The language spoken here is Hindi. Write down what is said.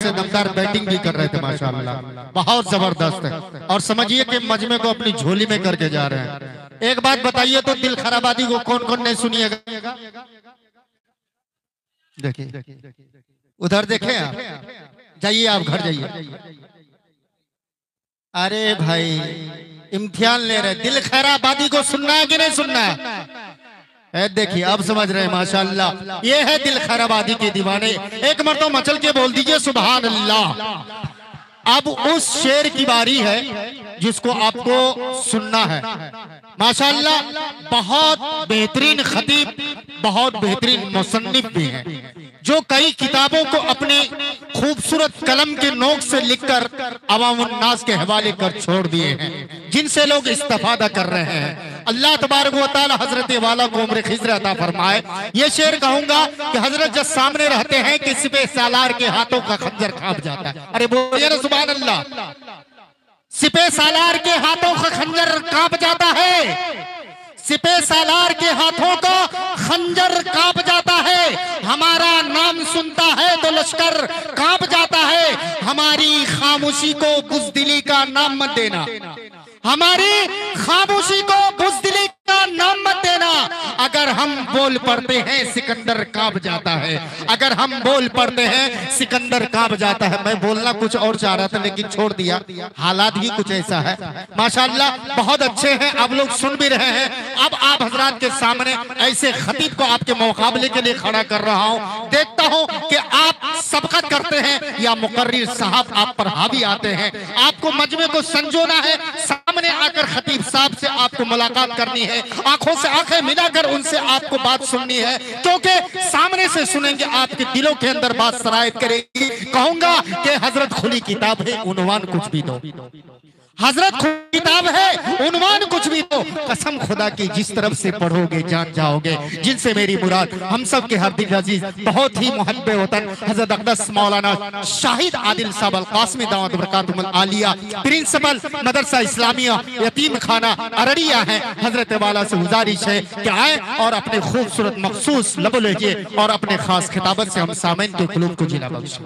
से दमदार बैटिंग भी कर रहे थे माशाअल्लाह, बहुत जबरदस्त है। और समझिए कि मजमे को अपनी झोली में करके जा रहे हैं। एक बात बताइए तो दिल खराबादी को कौन कौन नहीं सुनिएगा? देखिए उधर देखे आप, जाइए आप घर जाइए। अरे भाई इम्तिहान ले रहे, दिल खैराबादी को सुनना है कि नहीं सुनना है? देखिए अब समझ रहे हैं माशाअल्लाह, ये है दिल खैराबादी के दीवाने। एक मरतबा मचल के बोल दीजिए सुभान अल्लाह। अब उस शेर की बारी है जिसको आपको सुनना है। माशाअल्लाह बहुत बेहतरीन खतीब, बहुत बेहतरीन मुसन्निफ भी हैं, जो कई किताबों को अपने खूबसूरत कलम के नोक से लिखकर अवामुन्नास के हवाले कर छोड़ दिए हैं, जिनसे लोग इस्तिफादा कर रहे हैं। अल्लाह तबारक व तआला हजरत वाला को उम्र खिज़र अता फरमाए। ये शेर कहूंगा कि हजरत जब सामने रहते हैं कि सिपह सालार के हाथों का खंजर कांप जाता है। अरे बोलिए ना सुभान अल्लाह। सिपह सालार के हाथों का खंजर कांप जाता है, सिपह सालार के हाथों का खंजर कांप जाता है। हमारा नाम सुनता है तो लश्कर कांप जाता है। हमारी खामोशी को बुज़दिली का नाम मत देना, हमारी खामोशी को बुज़दिली का नाम मत देना। अगर हम बोल पड़ते हैं सिकंदर कांप जाता है, अगर हम बोल पड़ते हैं सिकंदर कांप जाता है। मैं बोलना कुछ और चाह रहा था लेकिन छोड़ दिया, हालात ही कुछ ऐसा है। माशाअल्लाह बहुत अच्छे हैं, आप लोग सुन भी रहे हैं। अब आप हजरात के सामने ऐसे खतीब को आपके मुकाबले के लिए खड़ा कर रहा हूं। देखता हूं कि आप सबकत करते हैं या मुकर्रिर साहब आप पर हावी आते हैं। आपको मजमे को संजोना है, सामने आकर खतीब साहब से आपको मुलाकात करनी है, आंखों से आंखें मिलाकर उनसे आपको बात सुननी है, क्योंकि सामने से सुनेंगे आपके दिलों के अंदर बात सरायत करेगी। कहूंगा कि हजरत खुली किताब है, उन्वान कुछ भी दो, हजरत खुली किताब है, उन्वान कुछ भी दो। कसम खुदा की जिस तरफ से पढ़ोगे जान जाओगे। जिनसे मेरी मुराद हम सब के हर दिल अजीज बहुत ही मुहब्बे वतन हजरत अक़दस मौलाना शाहिद आदिल साहब अल क़ासिमी दावत बरकातुहुल आलिया प्रिंसिपल मदरसा इस्लामिया यतीम खाना अररिया है। हजरत वाला से गुजारिश है कि आए और अपने खूबसूरत मखसूस लबो लहजे और अपने खास खिताबत से हम सामईन के क़ुलूब को जिला बख्शें।